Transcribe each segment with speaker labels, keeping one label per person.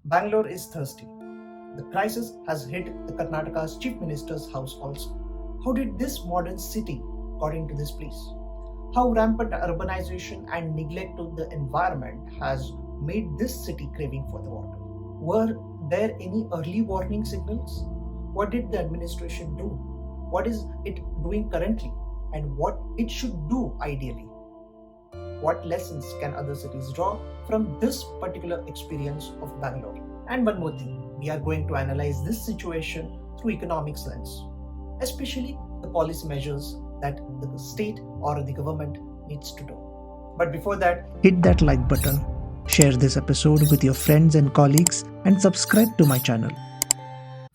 Speaker 1: Bangalore is thirsty. The crisis has hit the Karnataka's chief minister's house also. How did this modern city got into this place? How rampant urbanization and neglect to the environment has made this city craving for the water? Were there any early warning signals? What did the administration do? What is it doing currently? And what it should do ideally? What lessons can other cities draw from this particular experience of Bangalore? And one more thing, we are going to analyze this situation through economics lens, especially the policy measures that the state or the government needs to do. But before that, hit that like button, share this episode with your friends and colleagues, and subscribe to my channel.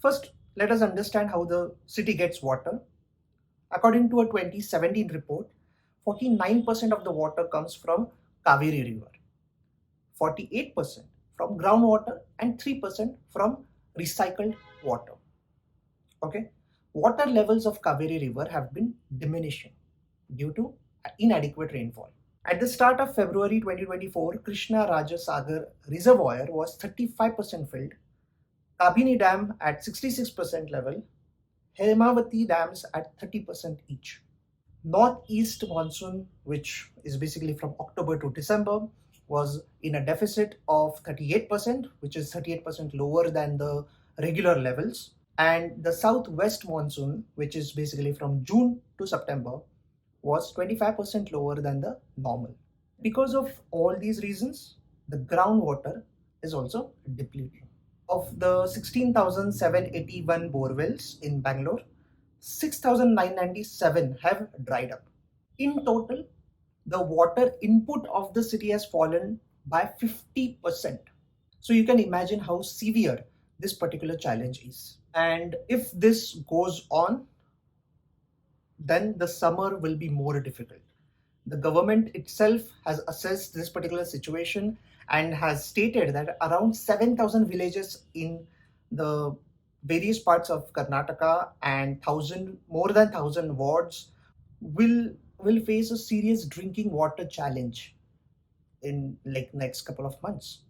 Speaker 1: First, let us understand how the city gets water. According to a 2017 report, 49% of the water comes from Cauvery River, 48% from groundwater, and 3% from recycled water. Okay, water levels of Cauvery River have been diminishing due to inadequate rainfall. At the start of February 2024, Krishna Raja Sagar Reservoir was 35% filled, Kabini Dam at 66% level, Hemavati dams at 30% each. Northeast monsoon, which is basically from October to December, was in a deficit of 38%, which is 38% lower than the regular levels. And the southwest monsoon, which is basically from June to September, was 25% lower than the normal. Because of all these reasons, the groundwater is also depleting. Of the 16,781 borewells in Bangalore, 6,997 have dried up. In total, the water input of the city has fallen by 50%. So you can imagine how severe this particular challenge is. And if this goes on, then the summer will be more difficult. The government itself has assessed this particular situation and has stated that around 7,000 villages in the various parts of Karnataka and more than 1,000 wards will face a serious drinking water challenge in like next couple of months.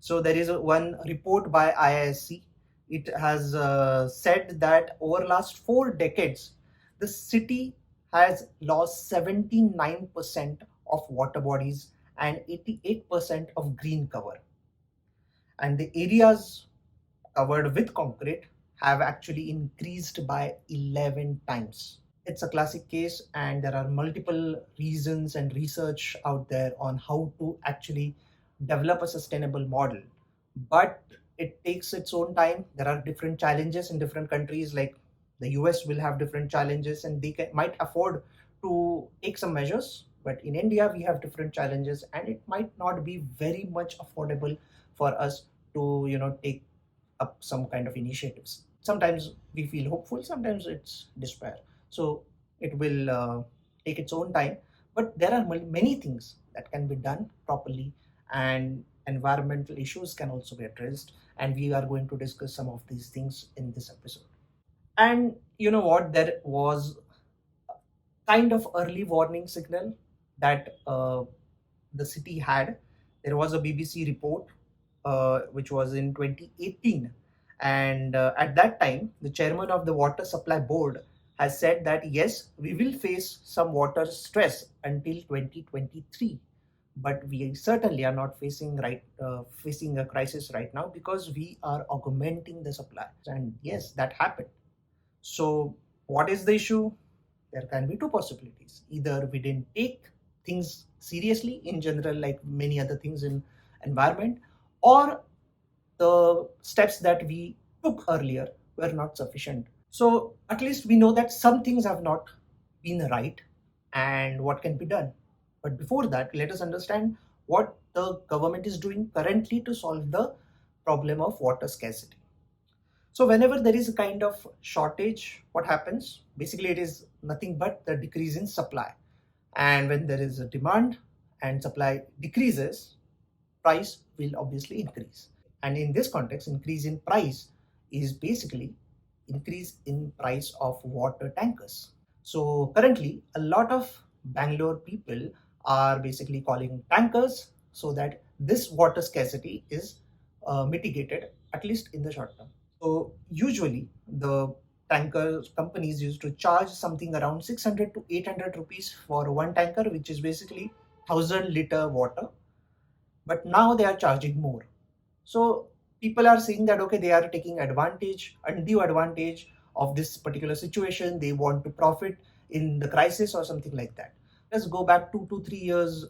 Speaker 1: So there is one report by IISc. It has said that over last 4 decades, the city has lost 79% of water bodies and 88% of green cover. And the areas covered with concrete have actually increased by 11 times. It's a classic case, and there are multiple reasons and research out there on how to actually develop a sustainable model. But it takes its own time. There are different challenges in different countries, like the US will have different challenges and they might afford to take some measures. But in India, we have different challenges and it might not be very much affordable for us to, take up some kind of initiatives. Sometimes we feel hopeful, sometimes it's despair. So it will take its own time. But there are many things that can be done properly, and environmental issues can also be addressed. And we are going to discuss some of these things in this episode. And you know what? There was a kind of early warning signal that the city had. There was a BBC report which was in 2018. And at that time, the chairman of the Water Supply Board has said that yes, we will face some water stress until 2023. But we certainly are not facing a crisis right now because we are augmenting the supply. And yes, that happened. So what is the issue? There can be two possibilities. Either we didn't take things seriously in general, like many other things in environment, or the steps that we took earlier were not sufficient. So at least we know that some things have not been right and what can be done. But before that, let us understand what the government is doing currently to solve the problem of water scarcity. So whenever there is a kind of shortage, what happens? Basically, it is nothing but the decrease in supply. And when there is a demand and supply decreases, price will obviously increase. And in this context, increase in price is basically increase in price of water tankers. So currently, a lot of Bangalore people are basically calling tankers so that this water scarcity is mitigated, at least in the short term. So usually the tanker companies used to charge something around 600 to 800 rupees for one tanker, which is basically 1,000 liter water. But now they are charging more. So people are saying that okay, they are taking advantage, undue advantage of this particular situation. They want to profit in the crisis or something like that. Let's go back 2 to 3 years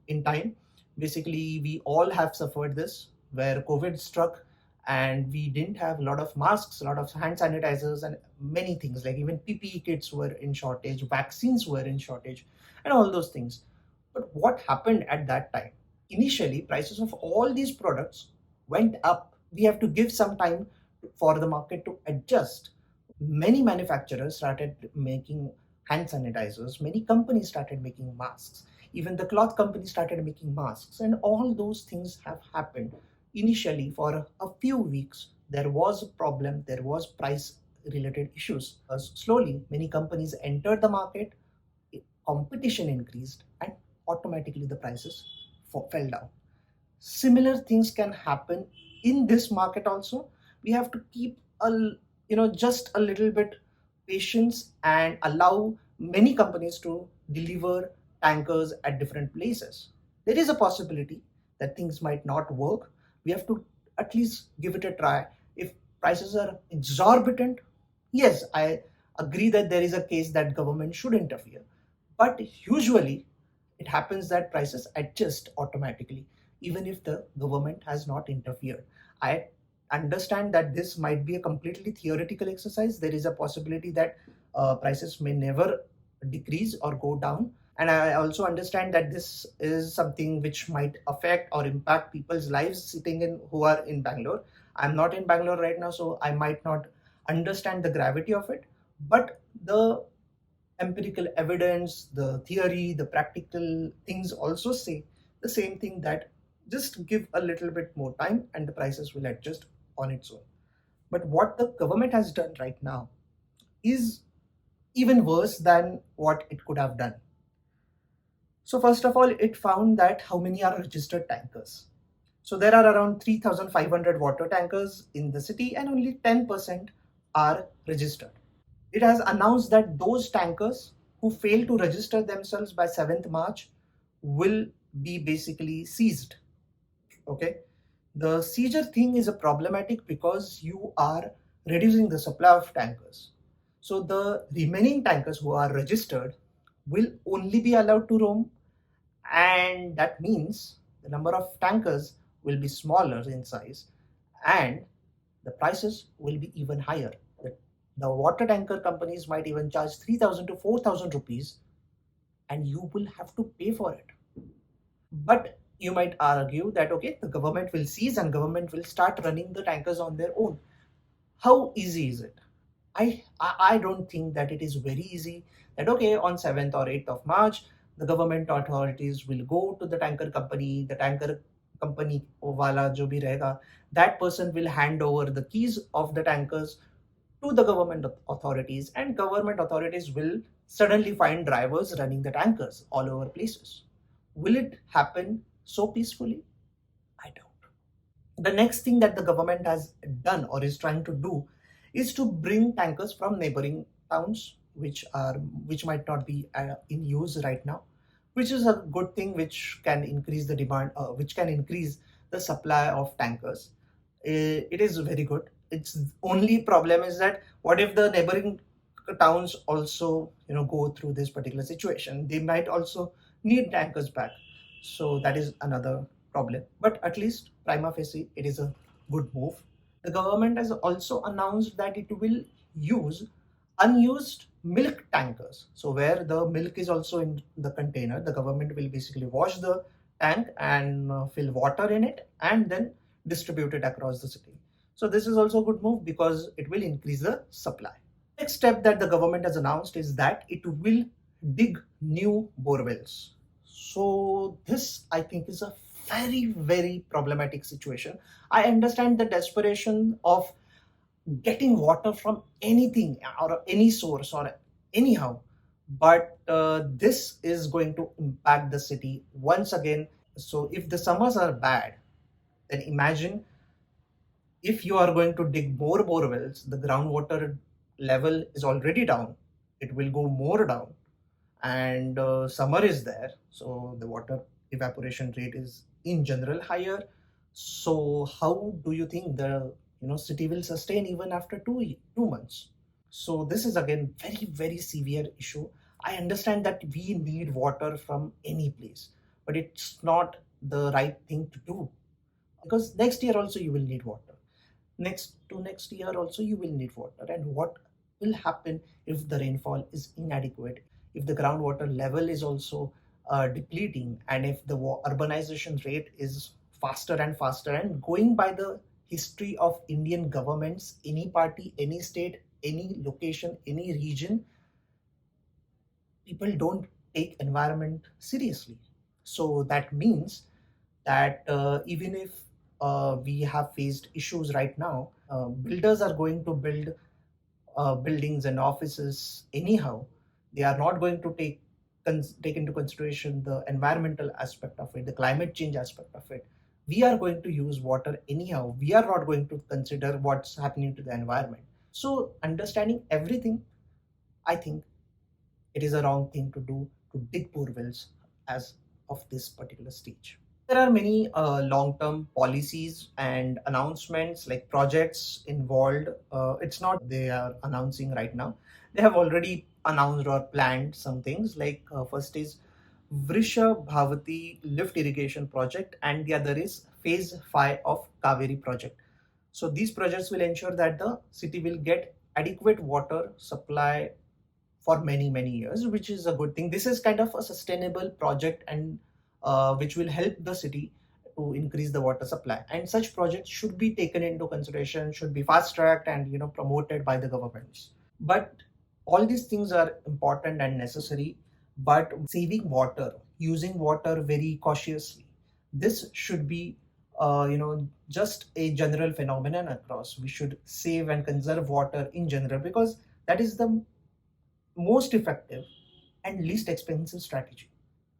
Speaker 1: in time. Basically, we all have suffered this where COVID struck, and we didn't have a lot of masks, a lot of hand sanitizers, and many things like even PPE kits were in shortage, vaccines were in shortage, and all those things. But what happened at that time? Initially, prices of all these products went up. We have to give some time for the market to adjust. Many manufacturers started making hand sanitizers, many companies started making masks, even the cloth companies started making masks, and all those things have happened. Initially, for a few weeks, there was a problem, there was price related issues. Slowly, many companies entered the market, competition increased, and automatically the prices fell down. Similar things can happen in this market also. We have to keep just a little bit patience and allow many companies to deliver tankers at different places. There is a possibility that things might not work. We have to at least give it a try. If prices are exorbitant, yes, I agree that there is a case that government should interfere, but usually it happens that prices adjust automatically even if the government has not interfered. I understand that this might be a completely theoretical exercise. There is a possibility that prices may never decrease or go down. And I also understand that this is something which might affect or impact people's lives sitting in who are in Bangalore. I'm not in Bangalore right now, so I might not understand the gravity of it. But the empirical evidence, the theory, the practical things also say the same thing, that just give a little bit more time and the prices will adjust on its own. But what the government has done right now is even worse than what it could have done. So first of all, it found that how many are registered tankers. So there are around 3,500 water tankers in the city and only 10% are registered. It has announced that those tankers who fail to register themselves by 7th March will be basically seized. Okay. The seizure thing is a problematic because you are reducing the supply of tankers. So the remaining tankers who are registered will only be allowed to roam, and that means the number of tankers will be smaller in size and the prices will be even higher. The water tanker companies might even charge 3,000 to 4,000 rupees and you will have to pay for it. But you might argue that okay, the government will seize and government will start running the tankers on their own. How easy is it? I don't think that it is very easy that okay, on 7th or 8th of March, the government authorities will go to the tanker company wala jo bhi rahega, that person will hand over the keys of the tankers to the government authorities, and government authorities will suddenly find drivers running the tankers all over places. Will it happen so peacefully? I don't. The next thing that the government has done or is trying to do is to bring tankers from neighboring towns which might not be in use right now, which is a good thing, which can increase the demand, which can increase the supply of tankers. It is very good. Its only problem is that what if the neighboring towns also go through this particular situation? They might also need tankers back. So that is another problem. But at least prima facie, it is a good move. The government has also announced that it will use unused milk tankers. So where the milk is also in the container, the government will basically wash the tank and fill water in it and then distribute it across the city. So this is also a good move because it will increase the supply. Next step that the government has announced is that it will dig new borewells. So this, I think, is a very, very problematic situation. I understand the desperation of getting water from anything or any source or anyhow, but this is going to impact the city once again. So if the summers are bad, then imagine If you are going to dig more bore wells, the groundwater level is already down. It will go more down, and summer is there, so the water evaporation rate is in general higher. So how do you think the city will sustain even after 2 months? So this is again very severe issue. I understand that we need water from any place, but it's not the right thing to do, because next year also you will need water, next year also you will need water. And what will happen if the rainfall is inadequate, if the groundwater level is also depleting, and if the urbanization rate is faster and faster? And going by the history of Indian governments, any party, any state, any location, any region, people don't take environment seriously. So that means that even if we have faced issues right now, builders are going to build buildings and offices anyhow. They are not going to take into consideration the environmental aspect of it, the climate change aspect of it. We are going to use water anyhow. We are not going to consider what's happening to the environment. So understanding everything, I think it is a wrong thing to do, to dig bore wells as of this particular stage. There are many long-term policies and announcements, like projects involved. It's not they are announcing right now. They have already announced or planned some things. Like first is Vrisha Bhavati lift irrigation project, and the other is phase 5 of Kaveri project. So these projects will ensure that the city will get adequate water supply for many years, which is a good thing. This is kind of a sustainable project, and which will help the city to increase the water supply. And such projects should be taken into consideration, should be fast tracked and promoted by the governments. But all these things are important and necessary. But saving water, using water very cautiously, this should be just a general phenomenon across. We should save and conserve water in general, because that is the most effective and least expensive strategy.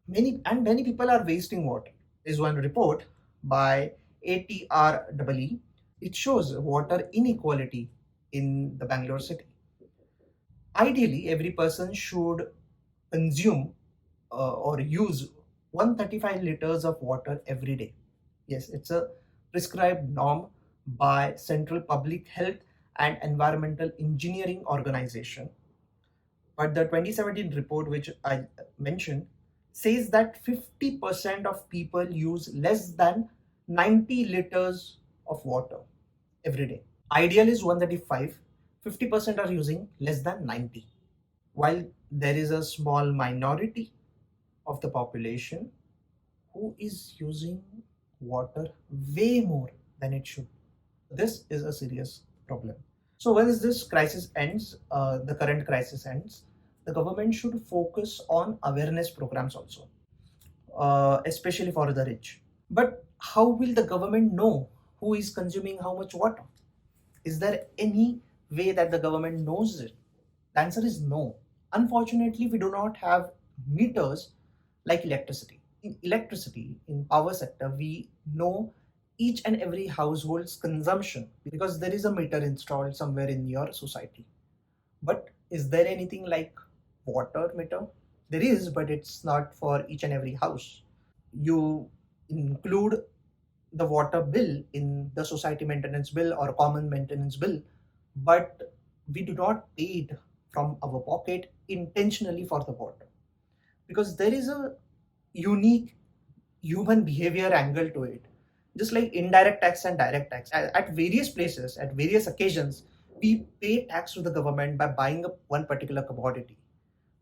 Speaker 1: Many people are wasting water. Is one report by ATREE. It shows water inequality in the Bangalore city. Ideally, every person should consume or use 135 liters of water every day. Yes, it's a prescribed norm by Central Public Health and Environmental Engineering Organization. But the 2017 report, which I mentioned, says that 50% of people use less than 90 liters of water every day. Ideal is 135, 50% are using less than 90. While there is a small minority of the population who is using water way more than it should. This is a serious problem. So once this crisis ends, the current crisis ends, the government should focus on awareness programs also, especially for the rich. But how will the government know who is consuming how much water? Is there any way that the government knows it? The answer is no. Unfortunately, we do not have meters like electricity. In electricity, in power sector, we know each and every household's consumption because there is a meter installed somewhere in your society. But is there anything like water meter? There is, but it's not for each and every house. You include the water bill in the society maintenance bill or common maintenance bill, but we do not pay it from our pocket intentionally for the water, because there is a unique human behavior angle to it. Just like indirect tax and direct tax, at various places, at various occasions, we pay tax to the government by buying up one particular commodity,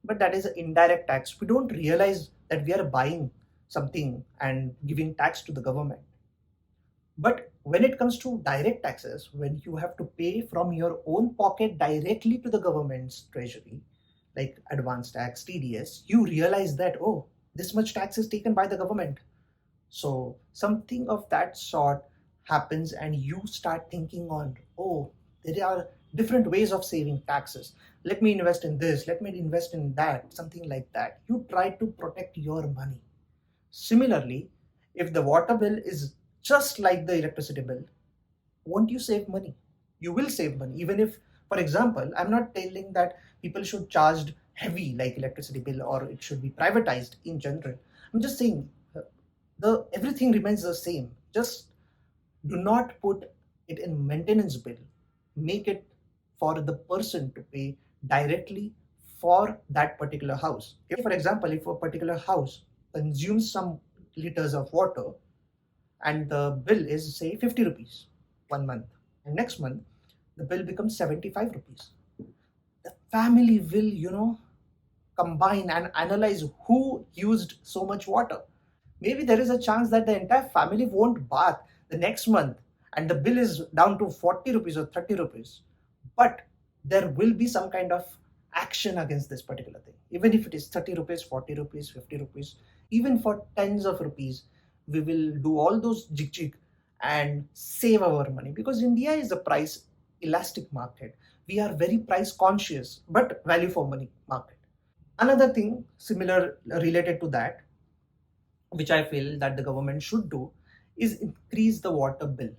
Speaker 1: but that is an indirect tax. We don't realize that we are buying something and giving tax to the government. But when it comes to direct taxes, when you have to pay from your own pocket directly to the government's treasury, like advance tax, TDS, you realize that, oh, this much tax is taken by the government. So something of that sort happens, and you start thinking on, oh, there are different ways of saving taxes. Let me invest in this, let me invest in that, something like that. You try to protect your money. Similarly, if the water bill is just like the electricity bill, won't you save money? You will save money. Even if, for example, I'm not telling that people should charge heavy like electricity bill or it should be privatized in general. I'm just saying the everything remains the same. Just do not put it in maintenance bill. Make it for the person to pay directly for that particular house. If, for example, if a particular house consumes some liters of water and the bill is say 50 rupees 1 month, and next month the bill becomes 75 rupees, the family will combine and analyze who used so much water. Maybe there is a chance that the entire family won't bath the next month and the bill is down to 40 rupees or 30 rupees. But there will be some kind of action against this particular thing. Even if it is 30 rupees, 40 rupees, 50 rupees, even for tens of rupees, we will do all those jig jig and save our money, because India is a price elastic market. We are very price conscious, but value for money market. Another thing similar related to that, which I feel that the government should do, is increase the water bill.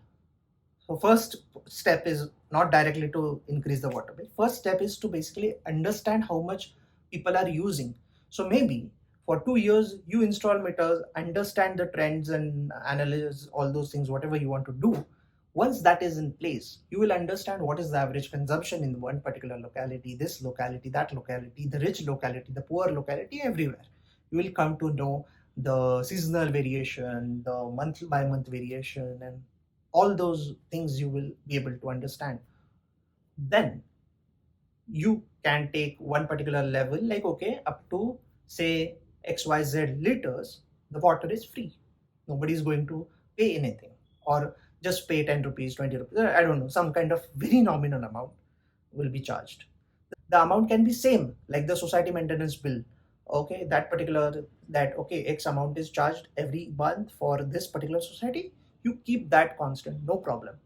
Speaker 1: So first step is not directly to increase the water bill. First step is to basically understand how much people are using. So maybe for 2 years you install meters, understand the trends and analyze all those things, whatever you want to do. Once that is in place, you will understand what is the average consumption in one particular locality, this locality, that locality, the rich locality, the poor locality, everywhere. You will come to know the seasonal variation, the month by month variation, and all those things you will be able to understand. Then you can take one particular level, like okay, up to say XYZ liters, the water is free. Nobody is going to pay anything, or just pay 10 rupees, 20 rupees, I don't know, some kind of very nominal amount will be charged. The amount can be same like the society maintenance bill. Okay, that particular, that okay, X amount is charged every month for this particular society, you keep that constant, no problem.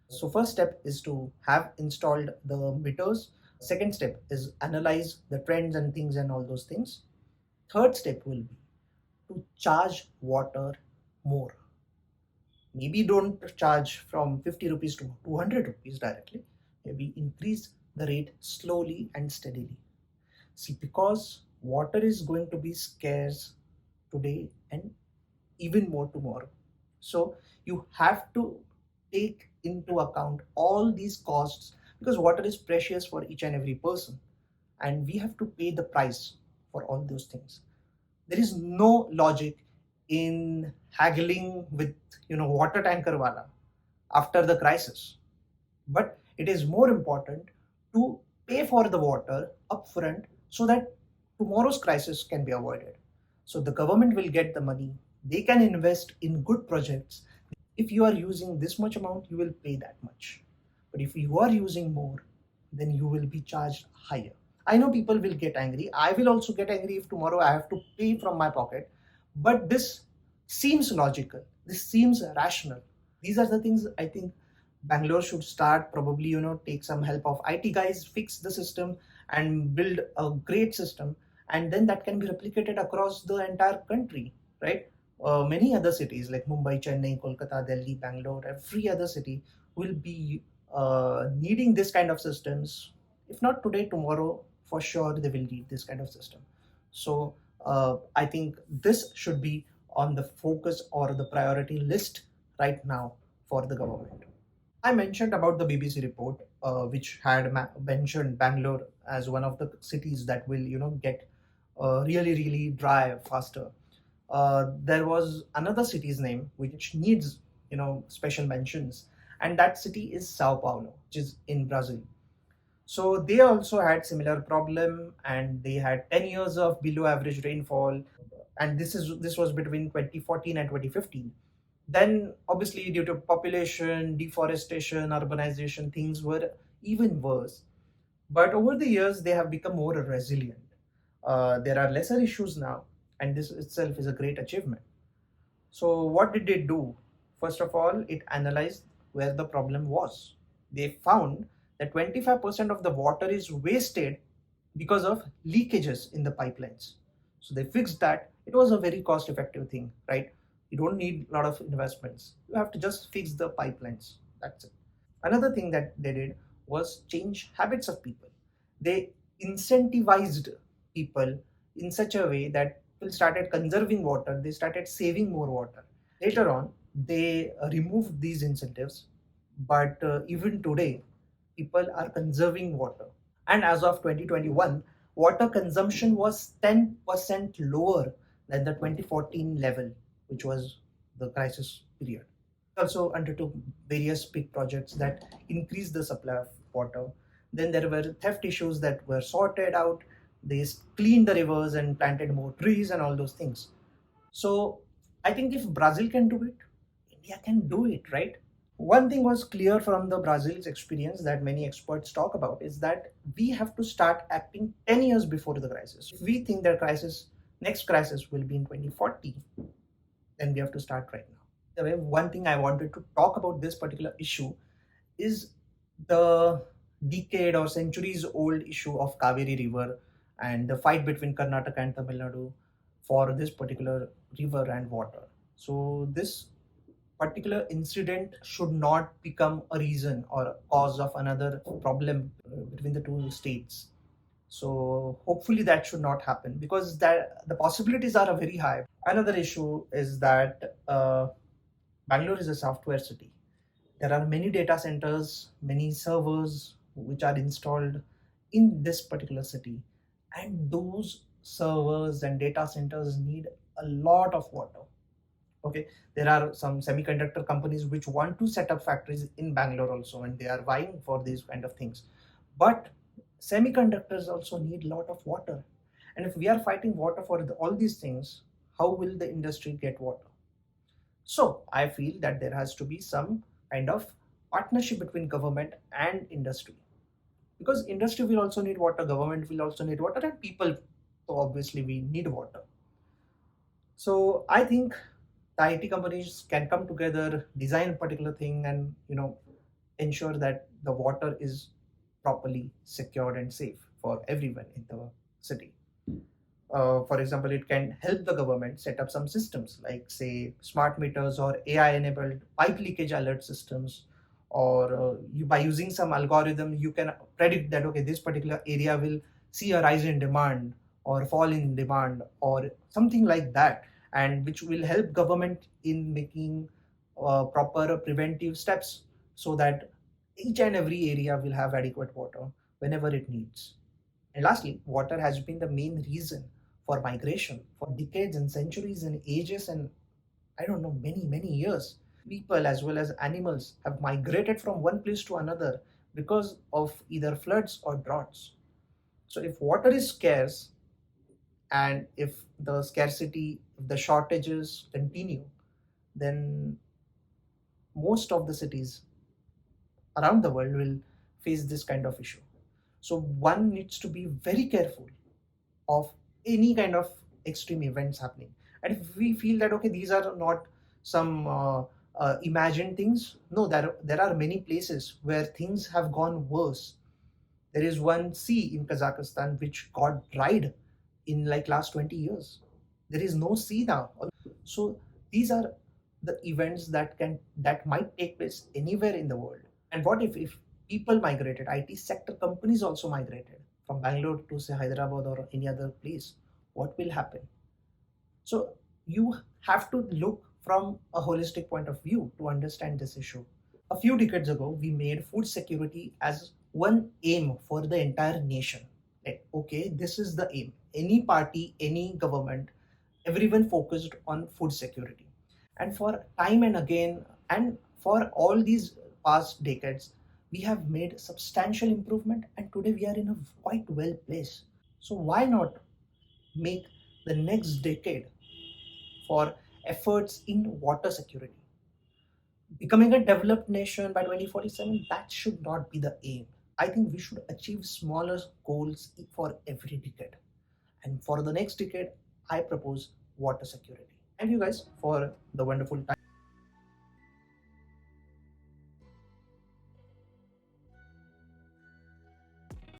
Speaker 1: So first step is to have installed the meters. Second step is analyze the trends and things and all those things. Third step will be to charge water more. Maybe don't charge from 50 rupees to 200 rupees directly. Maybe increase the rate slowly and steadily. See, because water is going to be scarce today and even more tomorrow. So you have to take into account all these costs, because water is precious for each and every person and we have to pay the price for all those things. There is no logic in haggling with water tanker wala after the crisis, but it is more important to pay for the water upfront so that tomorrow's crisis can be avoided. So the government will get the money, they can invest in good projects. If you are using this much amount, you will pay that much. But if you are using more, then you will be charged higher. I know people will get angry. I will also get angry if tomorrow I have to pay from my pocket. But this seems logical. This seems rational. These are the things I think Bangalore should start, probably, take some help of IT guys, fix the system and build a great system. And then that can be replicated across the entire country, right? Many other cities like Mumbai, Chennai, Kolkata, Delhi, Bangalore, every other city will be needing this kind of systems. If not today, tomorrow, for sure, they will need this kind of system. So I think this should be on the focus or the priority list right now for the government. I mentioned about the BBC report, which had mentioned Bangalore as one of the cities that will, get really, really dry faster. There was another city's name which needs, special mentions, and that city is Sao Paulo, which is in Brazil. So they also had similar problem, and they had 10 years of below average rainfall, and this was between 2014 and 2015. Then obviously due to population, deforestation, urbanization, things were even worse. But over the years, they have become more resilient. There are lesser issues now, and this itself is a great achievement. So, what did they do? First of all, it analyzed where the problem was. They found that 25% of the water is wasted because of leakages in the pipelines. So, they fixed that. It was a very cost effective thing, right? You don't need a lot of investments. You have to just fix the pipelines. That's it. Another thing that they did was change habits of people. They incentivized people in such a way that people started conserving water, they started saving more water. Later on, they removed these incentives, but even today, people are conserving water. And as of 2021, water consumption was 10% lower than the 2014 level, which was the crisis period. Also undertook various big projects that increased the supply of water. Then there were theft issues that were sorted out. They cleaned the rivers and planted more trees and all those things. So I think if Brazil can do it, India can do it, right? One thing was clear from the Brazil's experience that many experts talk about is that we have to start acting 10 years before the crisis. If we think that next crisis will be in 2040, then we have to start right now. The way, one thing I wanted to talk about this particular issue is the decade or centuries old issue of Kaveri River and the fight between Karnataka and Tamil Nadu for this particular river and water. So this particular incident should not become a reason or a cause of another problem between the two states. So hopefully that should not happen, because that the possibilities are very high. Another issue is that Bangalore is a software city. There are many data centers, many servers which are installed in this particular city, and those servers and data centers need a lot of water. Okay, there are some semiconductor companies which want to set up factories in Bangalore also, and they are vying for these kind of things. But semiconductors also need a lot of water, and if we are fighting water for all these things, how will the industry get water? So I feel that there has to be some kind of partnership between government and industry, because industry will also need water, government will also need water, and people, so obviously we need water. So I think the IT companies can come together, design a particular thing, and ensure that the water is properly secured and safe for everyone in the city. For example, it can help the government set up some systems like, say, smart meters or AI-enabled pipe leakage alert systems, or by using some algorithm, you can predict that okay, this particular area will see a rise in demand or fall in demand or something like that, and which will help government in making proper preventive steps so that each and every area will have adequate water whenever it needs. And lastly, water has been the main reason for migration for decades and centuries and ages, and I don't know, many years. People as well as animals have migrated from one place to another because of either floods or droughts. So if water is scarce, and if the scarcity, if the shortages continue, then most of the cities around the world will face this kind of issue. So one needs to be very careful of any kind of extreme events happening. And if we feel that okay, these are not some imagined things, no, there are many places where things have gone worse. There is one sea in Kazakhstan which got dried in like last 20 years. There is no sea now. So these are the events that might take place anywhere in the world. And what if people migrated, IT sector companies also migrated from Bangalore to say Hyderabad or any other place? What will happen? So you have to look from a holistic point of view to understand this issue. A few decades ago, we made food security as one aim for the entire nation. Like, okay, this is the aim. Any party, any government, everyone focused on food security. And for time and again, and for all these past decades, we have made substantial improvement, and today we are in a quite well place. So why not make the next decade for efforts in water security? Becoming a developed nation by 2047, that should not be the aim. I think we should achieve smaller goals for every decade. And for the next decade, I propose water security. Thank you guys for the wonderful time.